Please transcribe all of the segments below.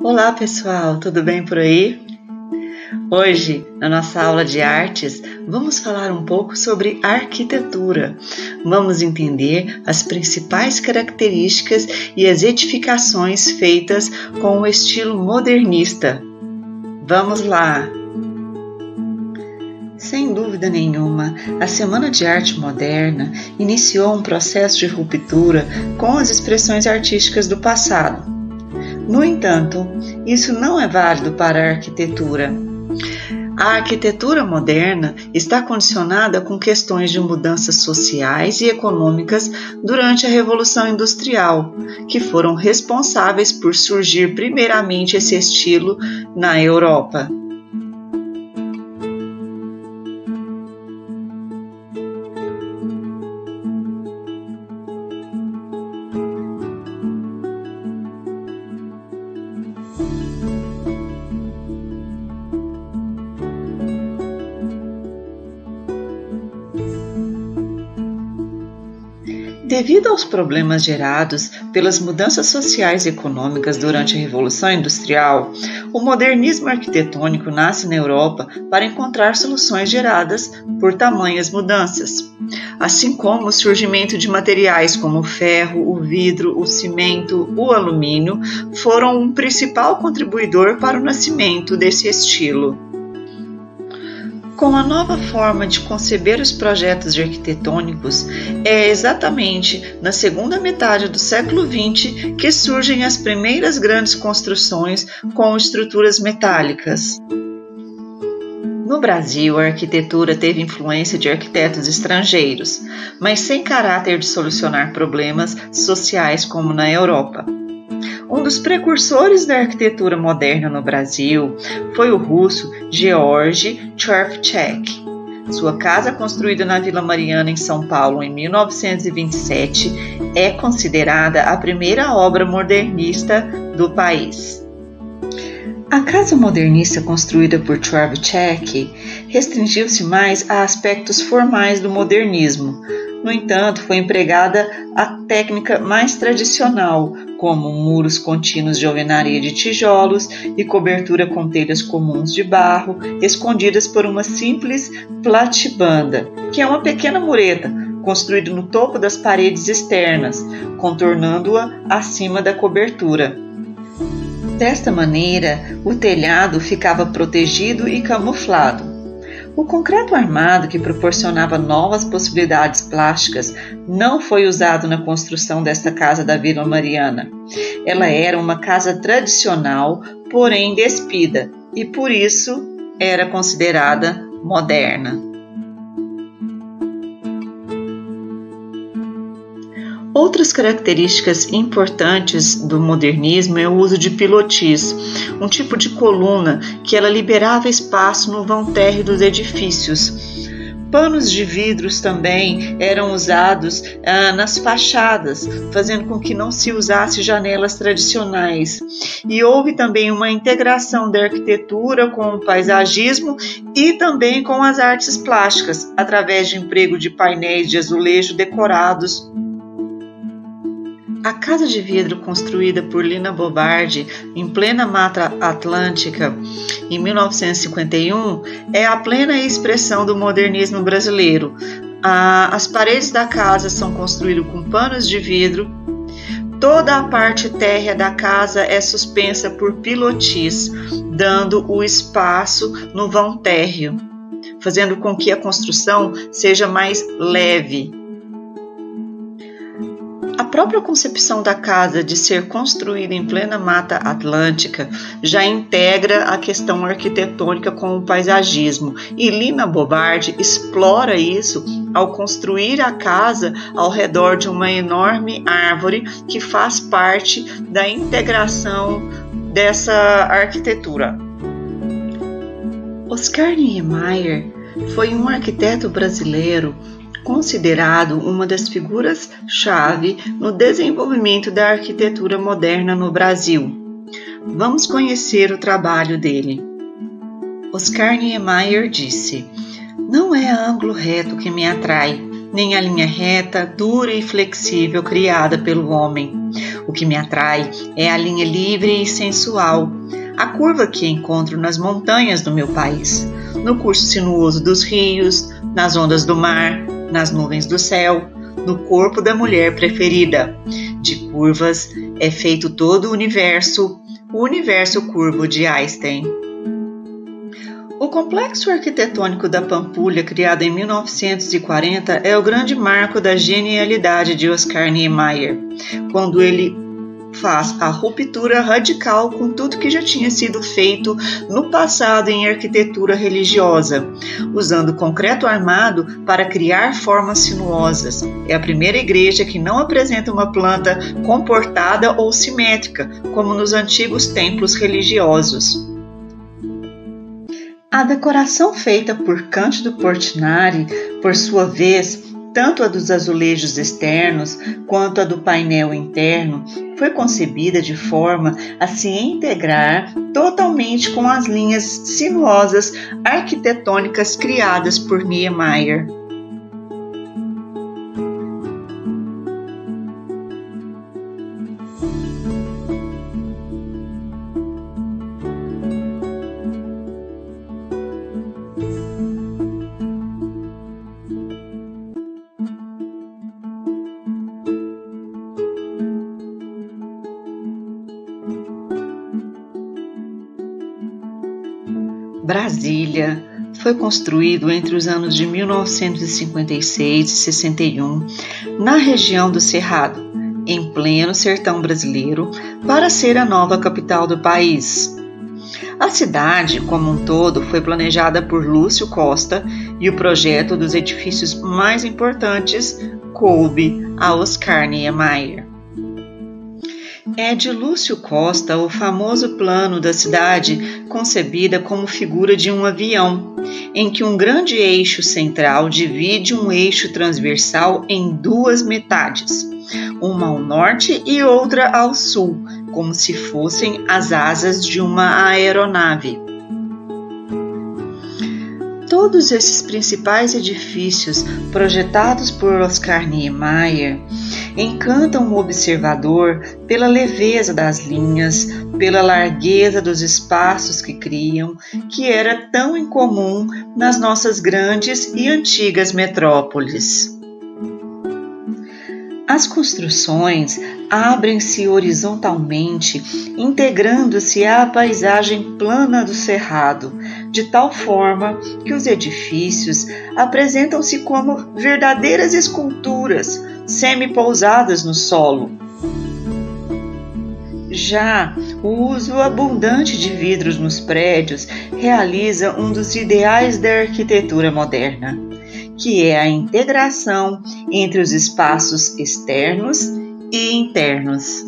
Olá pessoal, tudo bem por aí? Hoje, na nossa aula de artes, vamos falar um pouco sobre arquitetura. Vamos entender as principais características e as edificações feitas com o estilo modernista. Vamos lá! Sem dúvida nenhuma, a Semana de Arte Moderna iniciou um processo de ruptura com as expressões artísticas do passado. No entanto, isso não é válido para a arquitetura. A arquitetura moderna está condicionada com questões de mudanças sociais e econômicas durante a Revolução Industrial, que foram responsáveis por surgir primeiramente esse estilo na Europa. Devido aos problemas gerados pelas mudanças sociais e econômicas durante a Revolução Industrial, o modernismo arquitetônico nasce na Europa para encontrar soluções geradas por tamanhas mudanças, assim como o surgimento de materiais como o ferro, o vidro, o cimento, o alumínio foram um principal contribuidor para o nascimento desse estilo. Com a nova forma de conceber os projetos arquitetônicos, é exatamente na segunda metade do século XX que surgem as primeiras grandes construções com estruturas metálicas. No Brasil, a arquitetura teve influência de arquitetos estrangeiros, mas sem caráter de solucionar problemas sociais como na Europa. Um dos precursores da arquitetura moderna no Brasil foi o russo Georg Chvaushevsky. Sua casa, construída na Vila Mariana, em São Paulo, em 1927, é considerada a primeira obra modernista do país. A casa modernista construída por Chvaushevsky restringiu-se mais a aspectos formais do modernismo. No entanto, foi empregada a técnica mais tradicional, como muros contínuos de alvenaria de tijolos e cobertura com telhas comuns de barro, escondidas por uma simples platibanda, que é uma pequena mureta construída no topo das paredes externas, contornando-a acima da cobertura. Desta maneira, o telhado ficava protegido e camuflado. O concreto armado, que proporcionava novas possibilidades plásticas, não foi usado na construção desta casa da Vila Mariana. Ela era uma casa tradicional, porém despida, e por isso era considerada moderna. Outras características importantes do modernismo é o uso de pilotis, um tipo de coluna que ela liberava espaço no vão térreo dos edifícios. Panos de vidros também eram usados nas fachadas, fazendo com que não se usasse janelas tradicionais. E houve também uma integração da arquitetura com o paisagismo e também com as artes plásticas, através de emprego de painéis de azulejo decorados. A casa de vidro construída por Lina Bobardi em plena Mata Atlântica em 1951 é a plena expressão do modernismo brasileiro. As paredes da casa são construídas com panos de vidro. Toda a parte térrea da casa é suspensa por pilotis, dando o espaço no vão térreo, fazendo com que a construção seja mais leve. A própria concepção da casa de ser construída em plena Mata Atlântica já integra a questão arquitetônica com o paisagismo, e Lina Bobardi explora isso ao construir a casa ao redor de uma enorme árvore que faz parte da integração dessa arquitetura. Oscar Niemeyer foi um arquiteto brasileiro considerado uma das figuras-chave no desenvolvimento da arquitetura moderna no Brasil. Vamos conhecer o trabalho dele. Oscar Niemeyer disse: "Não é ângulo reto que me atrai, nem a linha reta, dura e flexível criada pelo homem. O que me atrai é a linha livre e sensual, a curva que encontro nas montanhas do meu país, no curso sinuoso dos rios, nas ondas do mar, nas nuvens do céu, no corpo da mulher preferida. De curvas é feito todo o universo curvo de Einstein. O complexo arquitetônico da Pampulha, criado em 1940, é o grande marco da genialidade de Oscar Niemeyer, quando ele faz a ruptura radical com tudo que já tinha sido feito no passado em arquitetura religiosa, usando concreto armado para criar formas sinuosas. É a primeira igreja que não apresenta uma planta comportada ou simétrica, como nos antigos templos religiosos. A decoração feita por Cândido Portinari, por sua vez, tanto a dos azulejos externos quanto a do painel interno, foi concebida de forma a se integrar totalmente com as linhas sinuosas arquitetônicas criadas por Niemeyer. Brasília foi construído entre os anos de 1956 e 61, na região do Cerrado, em pleno sertão brasileiro, para ser a nova capital do país. A cidade, como um todo, foi planejada por Lúcio Costa e o projeto dos edifícios mais importantes coube a Oscar Niemeyer. É de Lúcio Costa o famoso plano da cidade concebida como figura de um avião, em que um grande eixo central divide um eixo transversal em duas metades, uma ao norte e outra ao sul, como se fossem as asas de uma aeronave. Todos esses principais edifícios projetados por Oscar Niemeyer encantam o observador pela leveza das linhas, pela largueza dos espaços que criam, que era tão incomum nas nossas grandes e antigas metrópoles. As construções abrem-se horizontalmente, integrando-se à paisagem plana do cerrado, de tal forma que os edifícios apresentam-se como verdadeiras esculturas, semi-pousadas no solo. Já o uso abundante de vidros nos prédios realiza um dos ideais da arquitetura moderna, que é a integração entre os espaços externos e internos.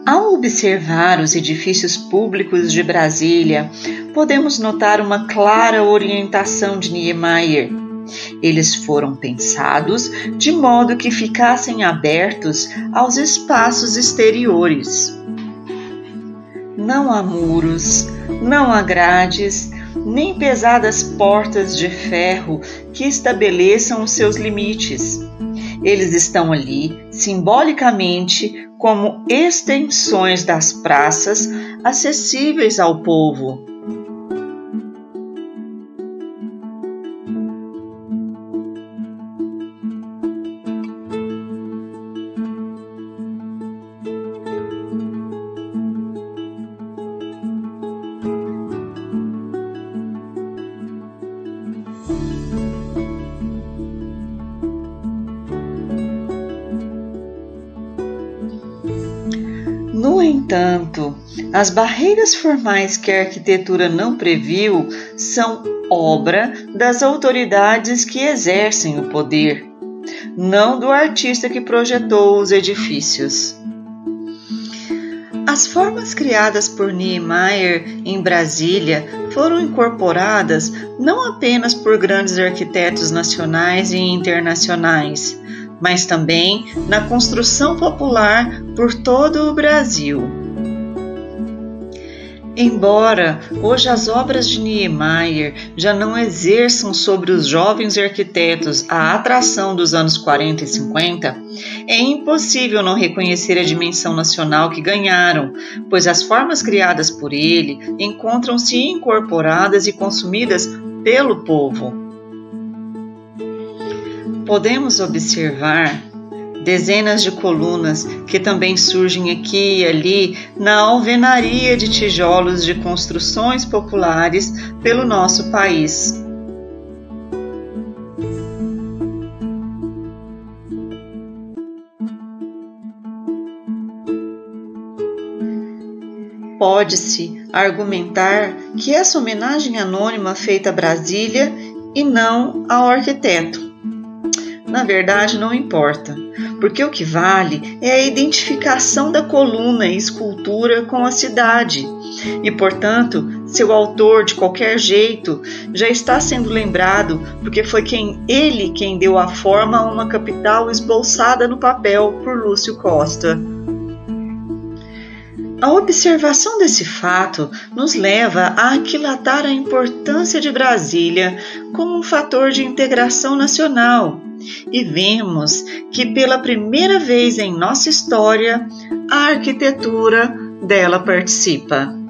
Ao observar os edifícios públicos de Brasília, podemos notar uma clara orientação de Niemeyer. Eles foram pensados de modo que ficassem abertos aos espaços exteriores. Não há muros, não há grades, nem pesadas portas de ferro que estabeleçam os seus limites. Eles estão ali, simbolicamente, como extensões das praças acessíveis ao povo. No entanto, as barreiras formais que a arquitetura não previu são obra das autoridades que exercem o poder, não do artista que projetou os edifícios. As formas criadas por Niemeyer em Brasília foram incorporadas não apenas por grandes arquitetos nacionais e internacionais, mas também na construção popular por todo o Brasil. Embora hoje as obras de Niemeyer já não exerçam sobre os jovens arquitetos a atração dos anos 40 e 50, é impossível não reconhecer a dimensão nacional que ganharam, pois as formas criadas por ele encontram-se incorporadas e consumidas pelo povo. Podemos observar dezenas de colunas que também surgem aqui e ali na alvenaria de tijolos de construções populares pelo nosso país. Pode-se argumentar que essa homenagem anônima feita a Brasília e não ao arquiteto. Na verdade, não importa, porque o que vale é a identificação da coluna e escultura com a cidade. E, portanto, seu autor, de qualquer jeito, já está sendo lembrado porque foi ele quem deu a forma a uma capital esboçada no papel por Lúcio Costa. A observação desse fato nos leva a aquilatar a importância de Brasília como um fator de integração nacional e vemos que pela primeira vez em nossa história a arquitetura dela participa.